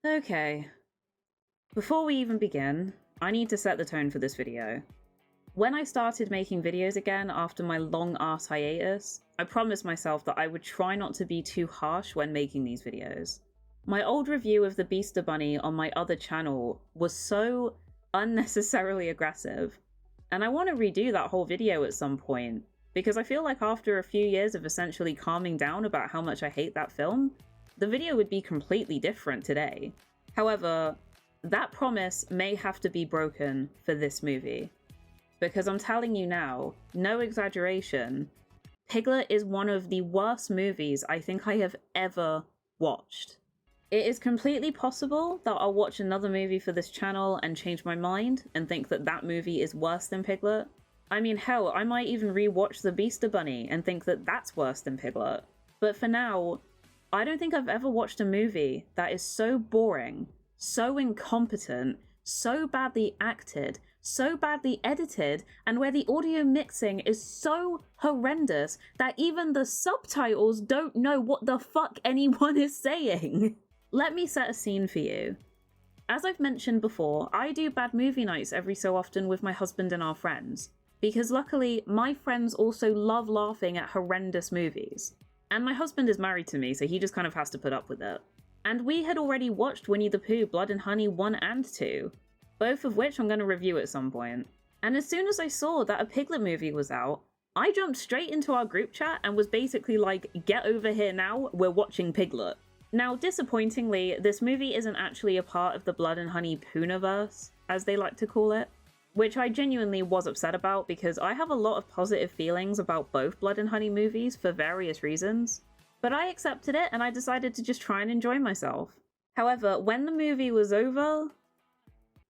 Okay. Before we even begin, I need to set the tone for this video. When I started making videos again after my long-ass hiatus, I promised myself that I would try not to be too harsh when making these videos. My old review of the Beaster Bunny on my other channel was so unnecessarily aggressive, and I want to redo that whole video at some point, because I feel like after a few years of essentially calming down about how much I hate that film, the video would be completely different today. However, that promise may have to be broken for this movie. Because I'm telling you now, no exaggeration, Piglet is one of the worst movies I think I have ever watched. It is completely possible that I'll watch another movie for this channel and change my mind and think that that movie is worse than Piglet. I mean, hell, I might even rewatch The Beaster Bunny and think that that's worse than Piglet. But for now, I don't think I've ever watched a movie that is so boring, so incompetent, so badly acted, so badly edited, and where the audio mixing is so horrendous that even the subtitles don't know what the fuck anyone is saying. Let me set a scene for you. As I've mentioned before, I do bad movie nights every so often with my husband and our friends, because luckily my friends also love laughing at horrendous movies. And my husband is married to me, so he just kind of has to put up with it. And we had already watched Winnie the Pooh, Blood and Honey 1 and 2, both of which I'm going to review at some point. And as soon as I saw that a Piglet movie was out, I jumped straight into our group chat and was basically like, get over here now, we're watching Piglet. Now, disappointingly, this movie isn't actually a part of the Blood and Honey Poohniverse, as they like to call it, which I genuinely was upset about because I have a lot of positive feelings about both Blood and Honey movies for various reasons. But I accepted it and I decided to just try and enjoy myself. However, when the movie was over,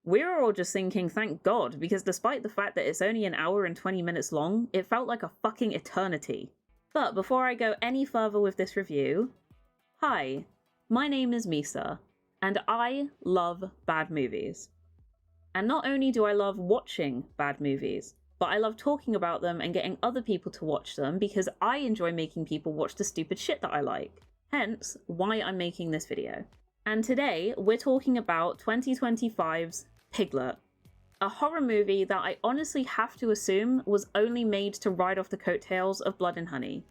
we were all just thinking thank God, because despite the fact that it's only an hour and 20 minutes long, it felt like a fucking eternity. But before I go any further with this review, hi, my name is Misa, and I love bad movies. And not only do I love watching bad movies, but I love talking about them and getting other people to watch them because I enjoy making people watch the stupid shit that I like. Hence, why I'm making this video. And today, we're talking about 2025's Piglet, a horror movie that I honestly have to assume was only made to ride off the coattails of Blood and Honey.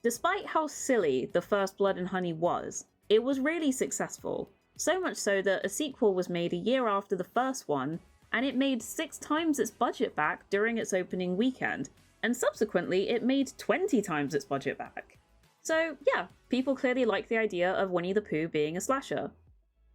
Despite how silly the first Blood and Honey was, it was really successful. So much so that a sequel was made a year after the first one, and it made 6 times its budget back during its opening weekend, and subsequently it made 20 times its budget back. So yeah, people clearly like the idea of Winnie the Pooh being a slasher.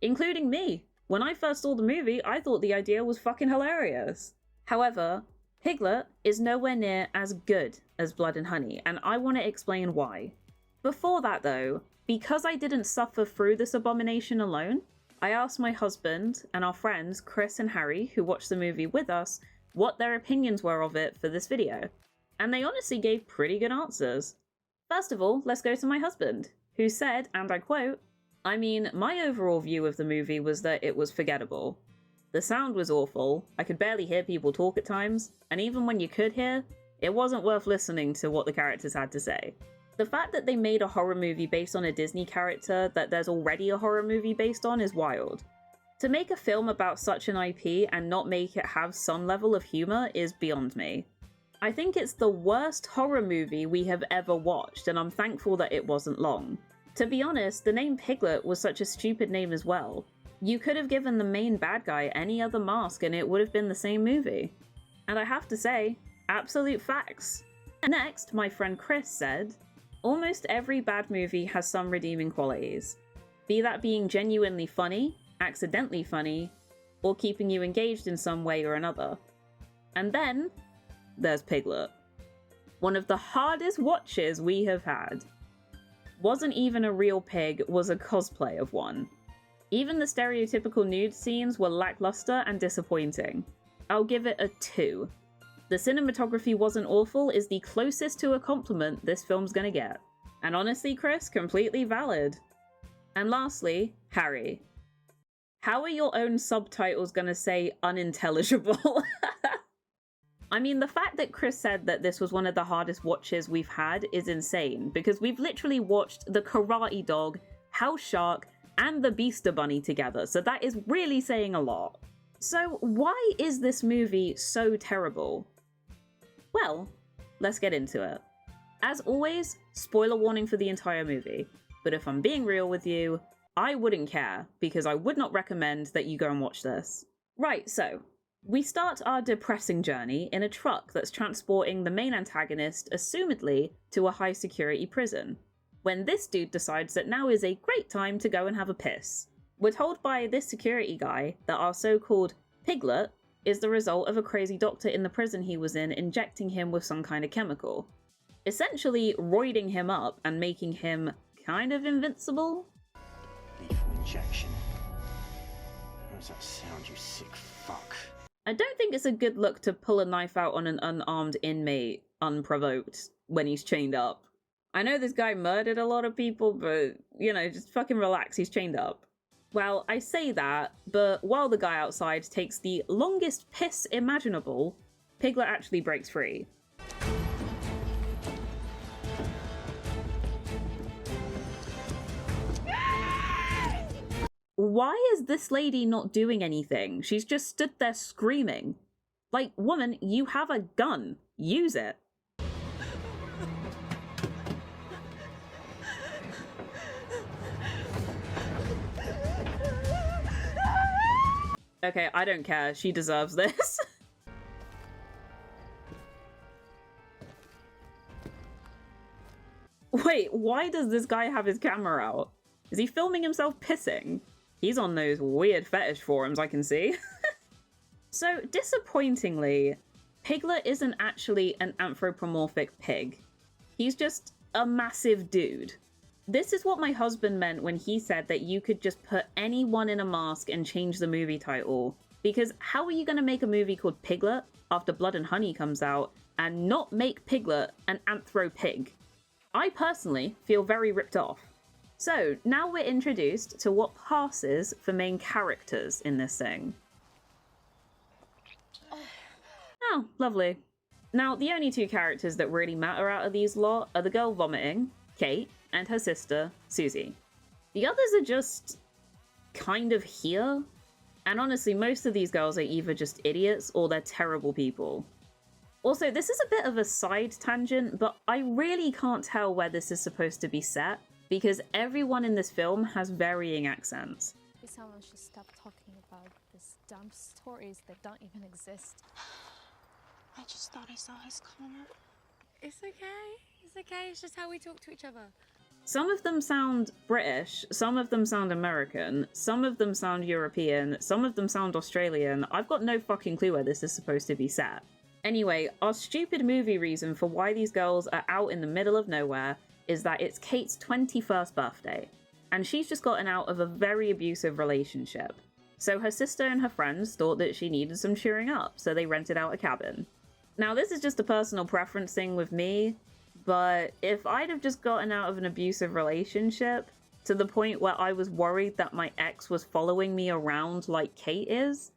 Including me. When I first saw the movie, I thought the idea was fucking hilarious. However, Piglet is nowhere near as good as Blood and Honey, and I want to explain why. Before that though, because I didn't suffer through this abomination alone, I asked my husband and our friends Chris and Harry, who watched the movie with us, what their opinions were of it for this video. And they honestly gave pretty good answers. First of all, let's go to my husband, who said, and I quote, I mean, my overall view of the movie was that it was forgettable. The sound was awful, I could barely hear people talk at times, and even when you could hear, it wasn't worth listening to what the characters had to say. The fact that they made a horror movie based on a Disney character that there's already a horror movie based on is wild. To make a film about such an IP and not make it have some level of humor is beyond me. I think it's the worst horror movie we have ever watched, and I'm thankful that it wasn't long. To be honest, the name Piglet was such a stupid name as well. You could have given the main bad guy any other mask and it would have been the same movie. And I have to say, absolute facts. Next, my friend Chris said, almost every bad movie has some redeeming qualities. Be that being genuinely funny, accidentally funny, or keeping you engaged in some way or another. And then, there's Piglet. One of the hardest watches we have had. Wasn't even a real pig, was a cosplay of one. Even the stereotypical nude scenes were lackluster and disappointing. I'll give it a 2. The cinematography wasn't awful is the closest to a compliment this film's gonna get. And honestly, Chris, completely valid. And lastly, Harry. How are your own subtitles gonna say unintelligible? I mean, the fact that Chris said that this was one of the hardest watches we've had is insane, because we've literally watched The Karate Dog house shark, and the Beaster Bunny together, so that is really saying a lot. So why is this movie so terrible? Well, let's get into it. As always, spoiler warning for the entire movie, but if I'm being real with you, I wouldn't care, because I would not recommend that you go and watch this. Right, so, we start our depressing journey in a truck that's transporting the main antagonist, assumedly, to a high security prison, when this dude decides that now is a great time to go and have a piss. We're told by this security guy that our so-called Piglet is the result of a crazy doctor in the prison he was in injecting him with some kind of chemical, essentially roiding him up and making him kind of invincible. Lethal injection. How does that sound, you sick fuck? I don't think it's a good look to pull a knife out on an unarmed inmate unprovoked when he's chained up. I know this guy murdered a lot of people, but, you know, just fucking relax, he's chained up. Well, I say that, but while the guy outside takes the longest piss imaginable, Piglet actually breaks free. Why is this lady not doing anything? She's just stood there screaming. Like, woman, you have a gun. Use it. Okay, I don't care. She deserves this. Wait, why does this guy have his camera out? Is he filming himself pissing? He's on those weird fetish forums, I can see. So, disappointingly, Piglet isn't actually an anthropomorphic pig. He's just a massive dude. This is what my husband meant when he said that you could just put anyone in a mask and change the movie title. Because how are you going to make a movie called Piglet after Blood and Honey comes out and not make Piglet an anthro-pig? I personally feel very ripped off. So, now we're introduced to what passes for main characters in this thing. Oh, lovely. Now, the only two characters that really matter out of these lot are the girl vomiting, Kate, and her sister, Susie. The others are just kind of here. And honestly, most of these girls are either just idiots or they're terrible people. Also, this is a bit of a side tangent, but I really can't tell where this is supposed to be set, because everyone in this film has varying accents. Someone should stop talking about these dumb stories that don't even exist. I just thought I saw his comment. It's okay. It's okay. It's just how we talk to each other. Some of them sound British, some of them sound American, some of them sound European, some of them sound Australian. I've got no fucking clue where this is supposed to be set. Anyway, our stupid movie reason for why these girls are out in the middle of nowhere is that it's Kate's 21st birthday, and she's just gotten out of a very abusive relationship. So her sister and her friends thought that she needed some cheering up, so they rented out a cabin. Now, this is just a personal preference thing with me, but if I'd have just gotten out of an abusive relationship to the point where I was worried that my ex was following me around like Kate is,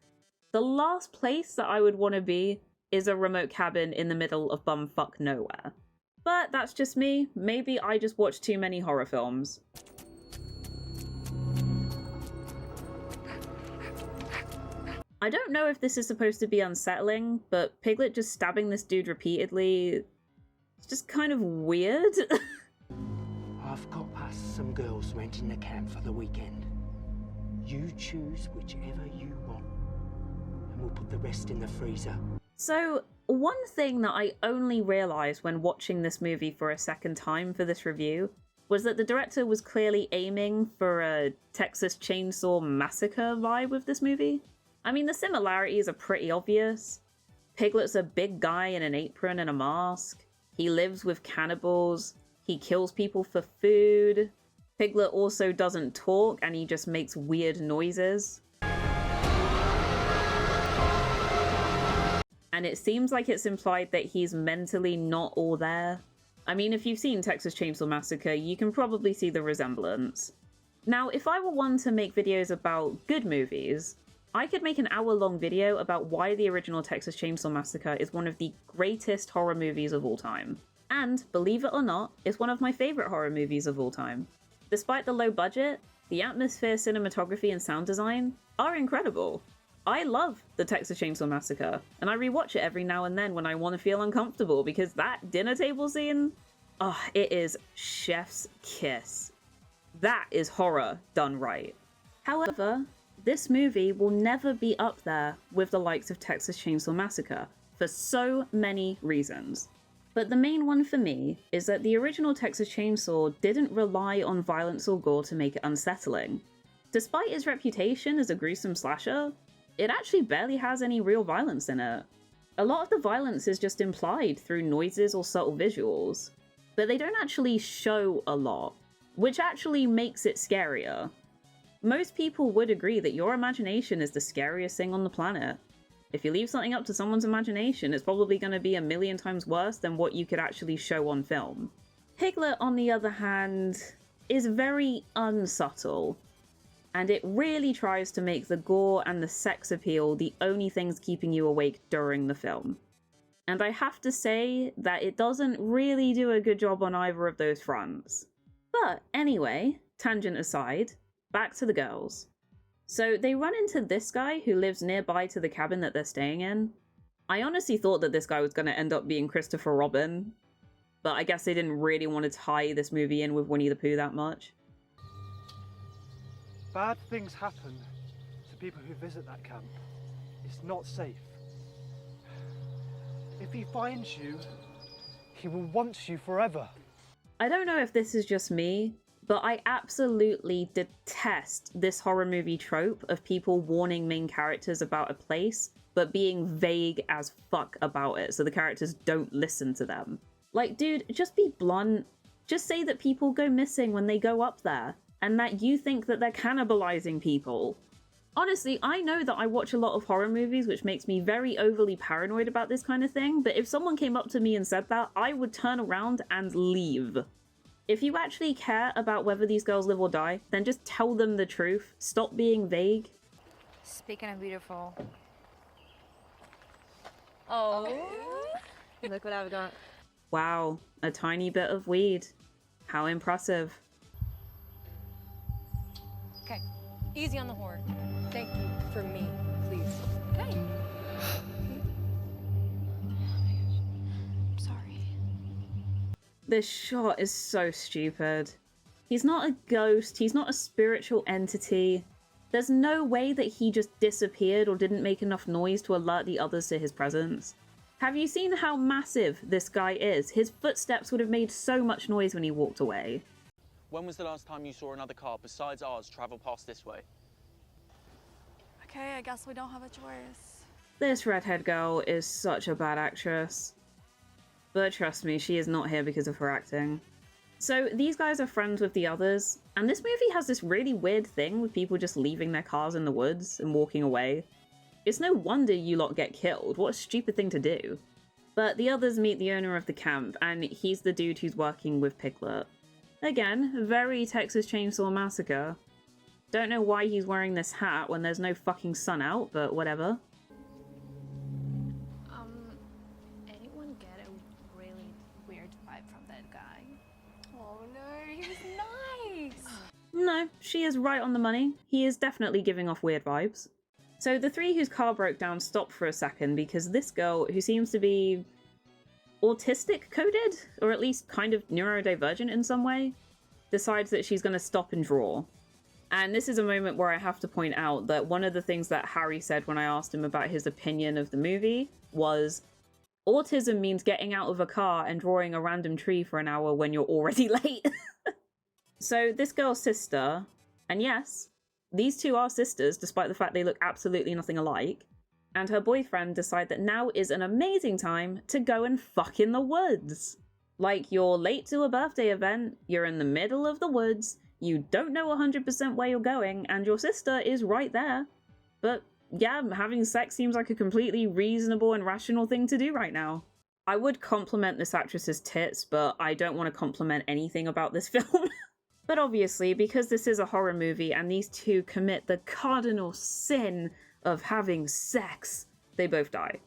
the last place that I would want to be is a remote cabin in the middle of bumfuck nowhere. But that's just me. Maybe I just watch too many horror films. I don't know if this is supposed to be unsettling, but Piglet just stabbing this dude repeatedly, it's just kind of weird. I've got us some girls renting the camp for the weekend. You choose whichever you want, and we'll put the rest in the freezer. So, one thing that I only realised when watching this movie for a second time for this review was that the director was clearly aiming for a Texas Chainsaw Massacre vibe with this movie. I mean, the similarities are pretty obvious. Piglet's a big guy in an apron and a mask. He lives with cannibals. He kills people for food. Piglet also doesn't talk and he just makes weird noises. And it seems like it's implied that he's mentally not all there. I mean, if you've seen Texas Chainsaw Massacre, you can probably see the resemblance. Now, if I were one to make videos about good movies, I could make an hour-long video about why the original Texas Chainsaw Massacre is one of the greatest horror movies of all time. And, believe it or not, it's one of my favourite horror movies of all time. Despite the low budget, the atmosphere, cinematography, and sound design are incredible. I love the Texas Chainsaw Massacre, and I rewatch it every now and then when I want to feel uncomfortable, because that dinner table scene, it is chef's kiss. That is horror done right. However, this movie will never be up there with the likes of Texas Chainsaw Massacre for so many reasons. But the main one for me is that the original Texas Chainsaw didn't rely on violence or gore to make it unsettling. Despite its reputation as a gruesome slasher, it actually barely has any real violence in it. A lot of the violence is just implied through noises or subtle visuals, but they don't actually show a lot, which actually makes it scarier. Most people would agree that your imagination is the scariest thing on the planet. If you leave something up to someone's imagination, it's probably going to be a million times worse than what you could actually show on film. Piglet, on the other hand, is very unsubtle, and it really tries to make the gore and the sex appeal the only things keeping you awake during the film. And I have to say that it doesn't really do a good job on either of those fronts. But anyway, tangent aside, back to the girls. So they run into this guy who lives nearby to the cabin that they're staying in. I honestly thought that this guy was going to end up being Christopher Robin, but I guess they didn't really want to tie this movie in with Winnie the Pooh that much. Bad things happen to people who visit that camp. It's not safe. If he finds you, he will want you forever. I don't know if this is just me, but I absolutely detest this horror movie trope of people warning main characters about a place, but being vague as fuck about it so the characters don't listen to them. Like, dude, just be blunt. Just say that people go missing when they go up there, and that you think that they're cannibalizing people. Honestly, I know that I watch a lot of horror movies, which makes me very overly paranoid about this kind of thing, but if someone came up to me and said that, I would turn around and leave. If you actually care about whether these girls live or die, then just tell them the truth. Stop being vague. Speaking of beautiful. Oh, look what I've got. Wow, a tiny bit of weed. How impressive. Okay, easy on the horn. Thank you for me, please. Okay. I'm sorry. This shot is so stupid. He's not a ghost, he's not a spiritual entity. There's no way that he just disappeared or didn't make enough noise to alert the others to his presence. Have you seen how massive this guy is? His footsteps would have made so much noise when he walked away. When was the last time you saw another car besides ours travel past this way? Okay, I guess we don't have a choice. This redhead girl is such a bad actress. But trust me, she is not here because of her acting. So these guys are friends with the others, and this movie has this really weird thing with people just leaving their cars in the woods and walking away. It's no wonder you lot get killed. What a stupid thing to do. But the others meet the owner of the camp, and he's the dude who's working with Piglet. Again, very Texas Chainsaw Massacre. Don't know why he's wearing this hat when there's no fucking sun out, but whatever. Anyone get a really weird vibe from that guy? Oh no, he was nice. No, she is right on the money. He is definitely giving off weird vibes. So the three whose car broke down stop for a second because this girl, who seems to be autistic coded, or at least kind of neurodivergent in some way, decides that she's going to stop and draw. And this is a moment where I have to point out that one of the things that Harry said when I asked him about his opinion of the movie was, autism means getting out of a car and drawing a random tree for an hour when you're already late. So this girl's sister, and yes, these two are sisters despite the fact they look absolutely nothing alike, and her boyfriend decide that now is an amazing time to go and fuck in the woods. Like, you're late to a birthday event, you're in the middle of the woods, you don't know 100% where you're going, and your sister is right there. But yeah, having sex seems like a completely reasonable and rational thing to do right now. I would compliment this actress's tits, but I don't want to compliment anything about this film. But obviously, because this is a horror movie and these two commit the cardinal sin of having sex, they both die.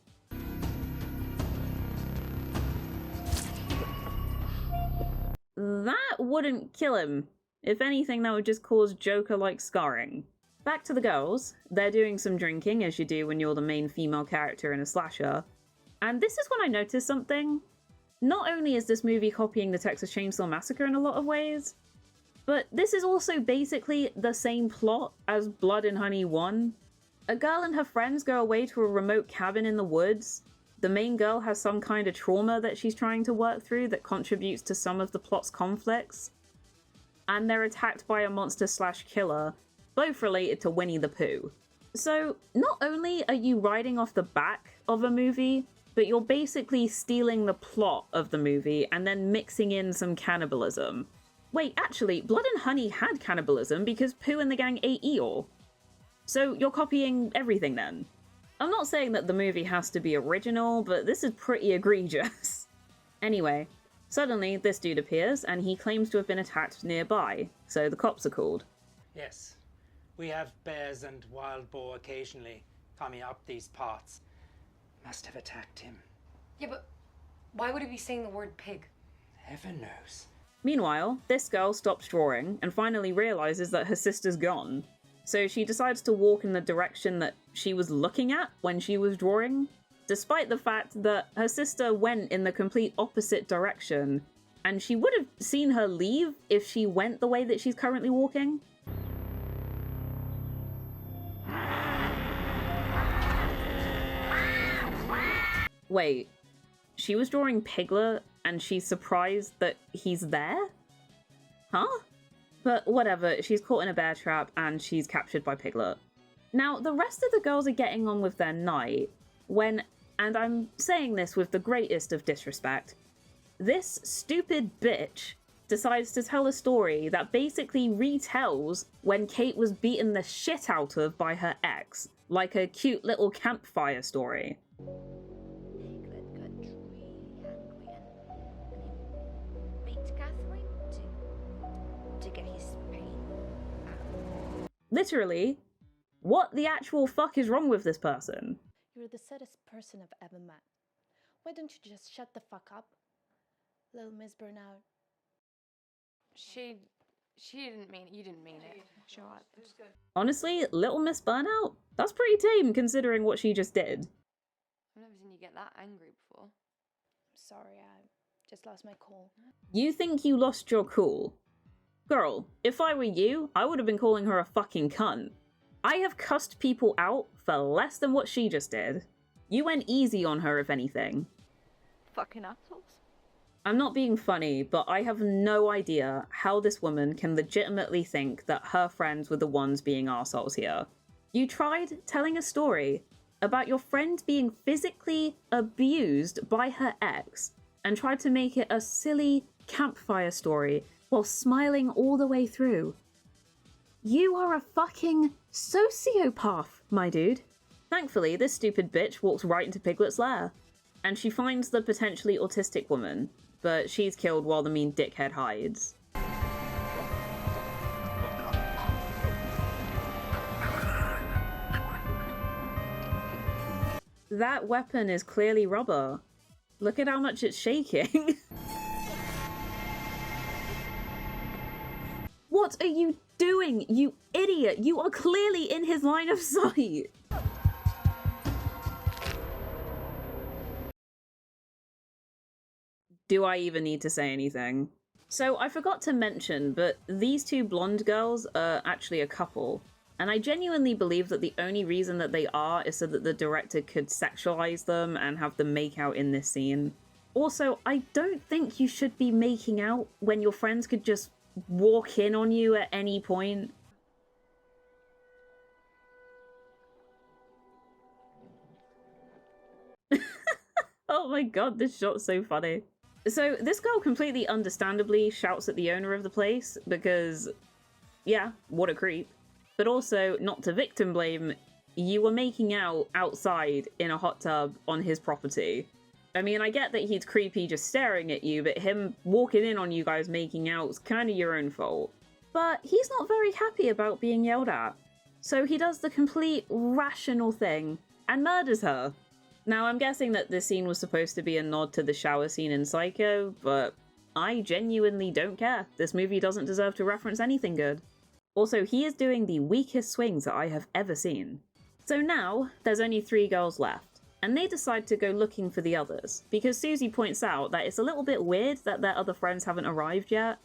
That wouldn't kill him. If anything, that would just cause Joker-like scarring. Back to the girls. They're doing some drinking, as you do when you're the main female character in a slasher. And this is when I noticed something. Not only is this movie copying the Texas Chainsaw Massacre in a lot of ways, but this is also basically the same plot as Blood and Honey 1. A girl and her friends go away to a remote cabin in the woods. The main girl has some kind of trauma that she's trying to work through that contributes to some of the plot's conflicts. And they're attacked by a monster/killer, both related to Winnie the Pooh. So, not only are you riding off the back of a movie, but you're basically stealing the plot of the movie and then mixing in some cannibalism. Wait, actually, Blood and Honey had cannibalism because Pooh and the gang ate Eeyore. So you're copying everything then. I'm not saying that the movie has to be original, but this is pretty egregious. Anyway, suddenly this dude appears and he claims to have been attacked nearby, so the cops are called. Yes, we have bears and wild boar occasionally coming up these parts. Must have attacked him. Yeah, but why would he be saying the word pig? Heaven knows. Meanwhile, this girl stops drawing and finally realizes that her sister's gone. So she decides to walk in the direction that she was looking at when she was drawing, despite the fact that her sister went in the complete opposite direction, and she would have seen her leave if she went the way that she's currently walking. Wait, she was drawing Piglet and she's surprised that he's there? Huh? But whatever, she's caught in a bear trap and she's captured by Piglet. Now, the rest of the girls are getting on with their night when, and I'm saying this with the greatest of disrespect, this stupid bitch decides to tell a story that basically retells when Kate was beaten the shit out of by her ex, like a cute little campfire story. Piglet got really angry and he beat Catherine to get his pain out. Literally, what the actual fuck is wrong with this person? You're the saddest person I've ever met. Why don't you just shut the fuck up? Little Miss Burnout. She didn't mean it. You didn't mean it. Shut up. Honestly, Little Miss Burnout? That's pretty tame considering what she just did. I've never seen you get that angry before. I'm sorry, I just lost my cool. You think you lost your cool? Girl, if I were you, I would have been calling her a fucking cunt. I have cussed people out for less than what she just did. You went easy on her, if anything. Fucking assholes. I'm not being funny, but I have no idea how this woman can legitimately think that her friends were the ones being arseholes here. You tried telling a story about your friend being physically abused by her ex and tried to make it a silly campfire story while smiling all the way through. You are a fucking sociopath, my dude. Thankfully, this stupid bitch walks right into Piglet's lair, and she finds the potentially autistic woman, but she's killed while the mean dickhead hides. That weapon is clearly rubber. Look at how much it's shaking. What are you doing, you idiot? You are clearly in his line of sight. Do I even need to say anything? So I forgot to mention, but these two blonde girls are actually a couple. And I genuinely believe that the only reason that they are is so that the director could sexualize them and have them make out in this scene. Also, I don't think you should be making out when your friends could just walk in on you at any point. Oh my god, this shot's so funny. So this girl completely understandably shouts at the owner of the place because, yeah, what a creep. But also, not to victim blame, you were making out outside in a hot tub on his property. I mean, I get that he's creepy just staring at you, but him walking in on you guys making out's kind of your own fault. But he's not very happy about being yelled at. So he does the complete rational thing and murders her. Now, I'm guessing that this scene was supposed to be a nod to the shower scene in Psycho, but I genuinely don't care. This movie doesn't deserve to reference anything good. Also, he is doing the weakest swings that I have ever seen. So now, there's only 3 girls left, and they decide to go looking for the others, because Susie points out that it's a little bit weird that their other friends haven't arrived yet,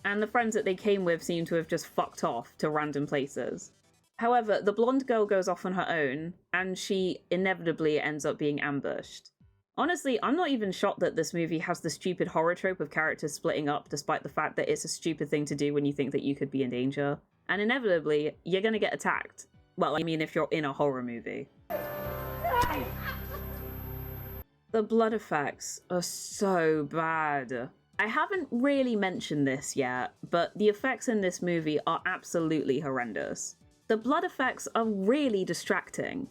and the friends that they came with seem to have just fucked off to random places. However, the blonde girl goes off on her own, and she inevitably ends up being ambushed. Honestly, I'm not even shocked that this movie has the stupid horror trope of characters splitting up, despite the fact that it's a stupid thing to do when you think that you could be in danger. And inevitably, you're gonna get attacked. Well, I mean, if you're in a horror movie. The blood effects are so bad. I haven't really mentioned this yet, but the effects in this movie are absolutely horrendous. The blood effects are really distracting.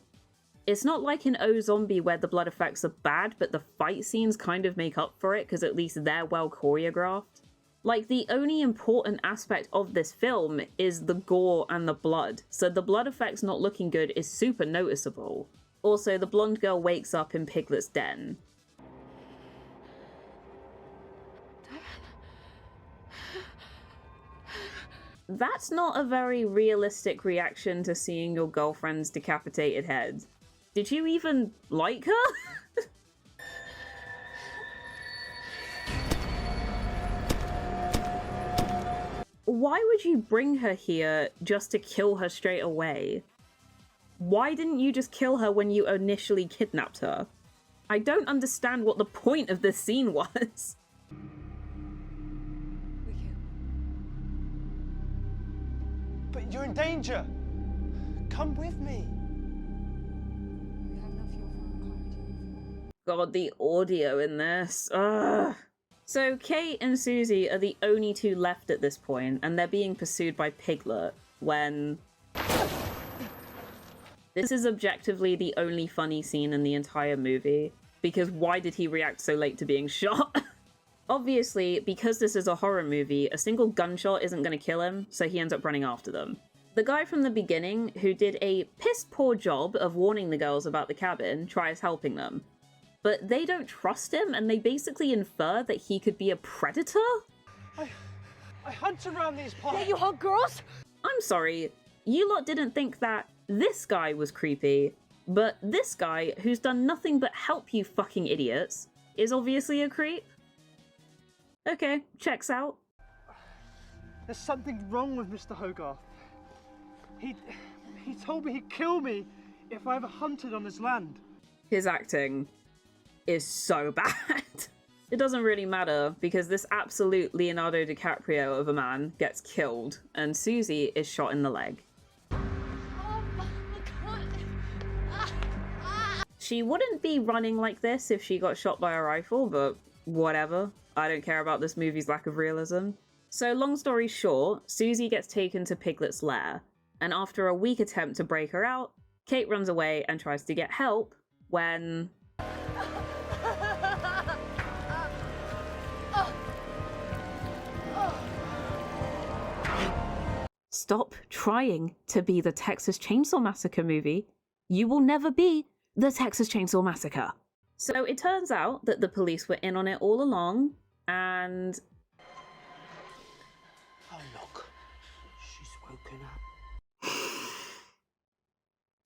It's not like in O Zombie where the blood effects are bad, but the fight scenes kind of make up for it because at least they're well choreographed. Like, the only important aspect of this film is the gore and the blood, so the blood effects not looking good is super noticeable. Also, the blonde girl wakes up in Piglet's den. That's not a very realistic reaction to seeing your girlfriend's decapitated head. Did you even like her? Why would you bring her here just to kill her straight away? Why didn't you just kill her when you initially kidnapped her? I don't understand what the point of this scene was. We can't. But you're in danger. Come with me. We have no fuel for our car. God, the audio in this. Ugh. So Kate and Susie are the only 2 left at this point, and they're being pursued by Piglet when... This is objectively the only funny scene in the entire movie, because why did he react so late to being shot? Obviously, because this is a horror movie, a single gunshot isn't going to kill him, so he ends up running after them. The guy from the beginning, who did a piss-poor job of warning the girls about the cabin, tries helping them. But they don't trust him, and they basically infer that he could be a predator? I hunt around these parts. Yeah, you hunt girls? I'm sorry, you lot didn't think that this guy was creepy, but this guy, who's done nothing but help you fucking idiots, is obviously a creep? Okay, checks out. There's something wrong with Mr. Hogarth. He told me he'd kill me if I ever hunted on his land. His acting is so bad. It doesn't really matter, because this absolute Leonardo DiCaprio of a man gets killed, and Susie is shot in the leg. She wouldn't be running like this if she got shot by a rifle, but whatever. I don't care about this movie's lack of realism. So long story short, Susie gets taken to Piglet's lair, and after a weak attempt to break her out, Kate runs away and tries to get help when... Stop trying to be the Texas Chainsaw Massacre movie. You will never be the Texas Chainsaw Massacre. So it turns out that the police were in on it all along, and... Oh, look. She's woken up.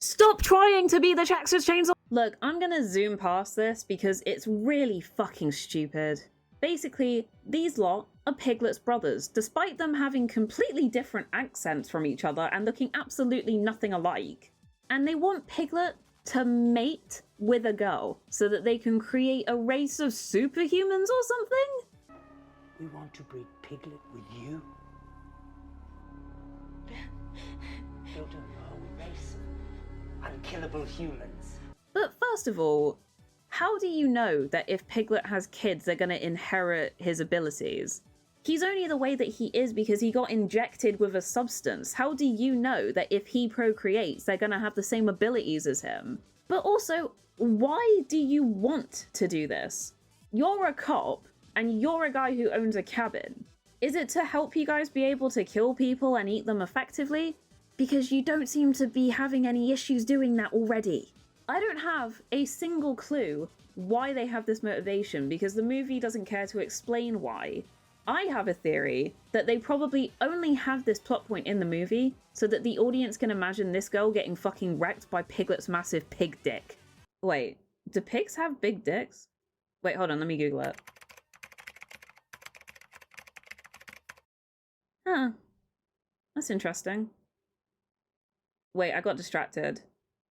Stop trying to be the Texas Chainsaw... Look, I'm gonna zoom past this because it's really fucking stupid. Basically, these lot are Piglet's brothers, despite them having completely different accents from each other and looking absolutely nothing alike. And they want Piglet to mate with a girl so that they can create a race of superhumans or something? We want to breed Piglet with you. Build a whole race of unkillable humans. But first of all, how do you know that if Piglet has kids, they're gonna inherit his abilities? He's only the way that he is because he got injected with a substance. How do you know that if he procreates, they're gonna have the same abilities as him? But also, why do you want to do this? You're a cop, and you're a guy who owns a cabin. Is it to help you guys be able to kill people and eat them effectively? Because you don't seem to be having any issues doing that already. I don't have a single clue why they have this motivation, because the movie doesn't care to explain why. I have a theory that they probably only have this plot point in the movie so that the audience can imagine this girl getting fucking wrecked by Piglet's massive pig dick. Wait, do pigs have big dicks? Wait, hold on, let me Google it. Huh. That's interesting. Wait, I got distracted.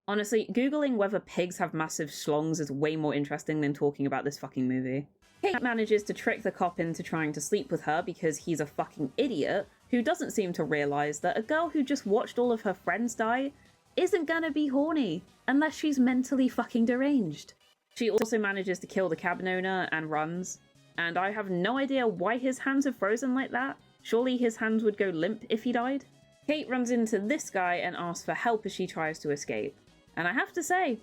Honestly, Googling whether pigs have massive schlongs is way more interesting than talking about this fucking movie. Kate manages to trick the cop into trying to sleep with her because he's a fucking idiot who doesn't seem to realize that a girl who just watched all of her friends die isn't gonna be horny unless she's mentally fucking deranged. She also manages to kill the cabin owner and runs, and I have no idea why his hands are frozen like that. Surely his hands would go limp if he died? Kate runs into this guy and asks for help as she tries to escape. And I have to say,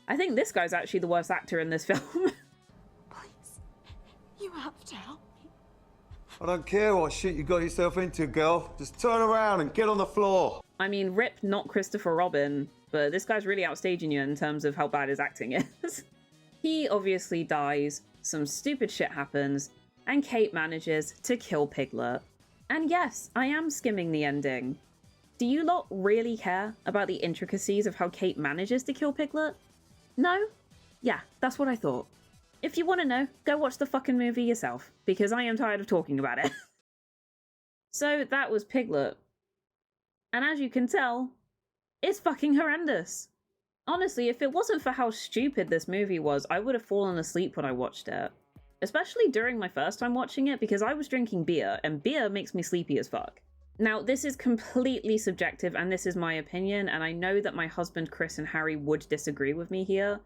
I think this guy's actually the worst actor in this film. You have to help me. I don't care what shit you got yourself into, girl. Just turn around and get on the floor. I mean, rip not Christopher Robin, but this guy's really outstaging you in terms of how bad his acting is. He obviously dies, some stupid shit happens, and Kate manages to kill Piglet. And yes, I am skimming the ending. Do you lot really care about the intricacies of how Kate manages to kill Piglet? No? Yeah, that's what I thought. If you want to know, go watch the fucking movie yourself, because I am tired of talking about it. So that was Piglet. And as you can tell, it's fucking horrendous. Honestly, if it wasn't for how stupid this movie was, I would have fallen asleep when I watched it. Especially during my first time watching it, because I was drinking beer, and beer makes me sleepy as fuck. Now, this is completely subjective, and this is my opinion, and I know that my husband Chris and Harry would disagree with me here,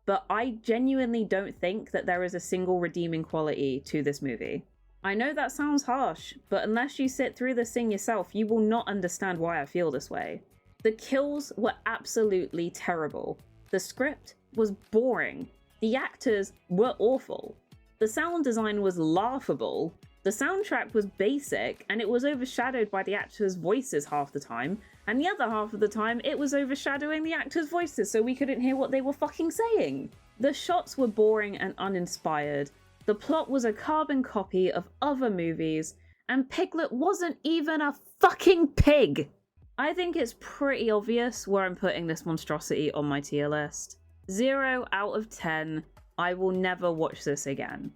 but I genuinely don't think that there is a single redeeming quality to this movie. I know that sounds harsh, but unless you sit through this thing yourself, you will not understand why I feel this way. The kills were absolutely terrible. The script was boring. The actors were awful. The sound design was laughable. The soundtrack was basic, and it was overshadowed by the actors' voices half the time, and the other half of the time it was overshadowing the actors' voices so we couldn't hear what they were fucking saying. The shots were boring and uninspired. The plot was a carbon copy of other movies, and Piglet wasn't even a fucking pig! I think it's pretty obvious where I'm putting this monstrosity on my tier list. 0 out of 10, I will never watch this again.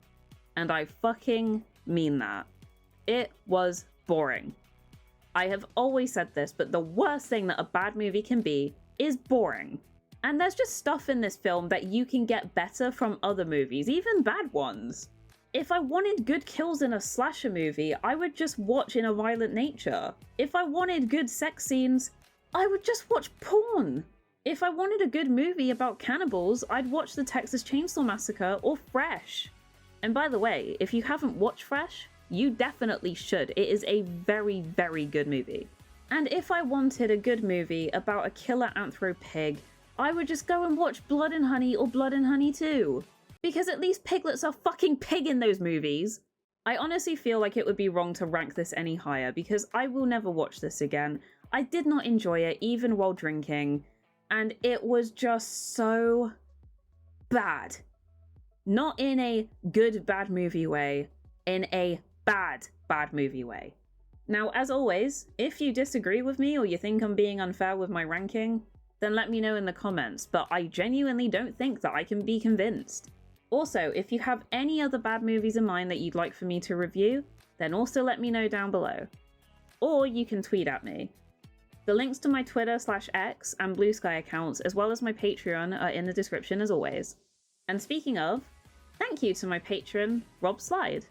And I fucking mean that. It was boring. I have always said this, but the worst thing that a bad movie can be is boring. And there's just stuff in this film that you can get better from other movies, even bad ones. If I wanted good kills in a slasher movie, I would just watch In a Violent Nature. If I wanted good sex scenes, I would just watch porn. If I wanted a good movie about cannibals, I'd watch The Texas Chainsaw Massacre or Fresh. And by the way, if you haven't watched Fresh, you definitely should. It is a very, very good movie. And if I wanted a good movie about a killer anthro pig, I would just go and watch Blood and Honey or Blood and Honey 2. Because at least Piglet's a fucking pig in those movies. I honestly feel like it would be wrong to rank this any higher because I will never watch this again. I did not enjoy it even while drinking, and it was just so bad. Not in a good bad movie way, in a bad movie way. Now, as always, if you disagree with me or you think I'm being unfair with my ranking, then let me know in the comments, but I genuinely don't think that I can be convinced. Also, if you have any other bad movies in mind that you'd like for me to review, then also let me know down below. Or you can tweet at me. The links to my Twitter/X and Blue Sky accounts, as well as my Patreon, are in the description as always. And speaking of, thank you to my patron, Rob Slide.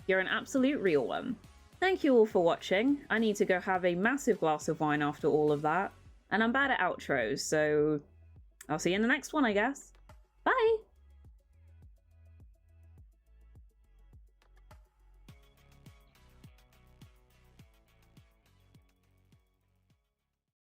You're an absolute real one. Thank you all for watching. I need to go have a massive glass of wine after all of that. And I'm bad at outros, so I'll see you in the next one, I guess. Bye!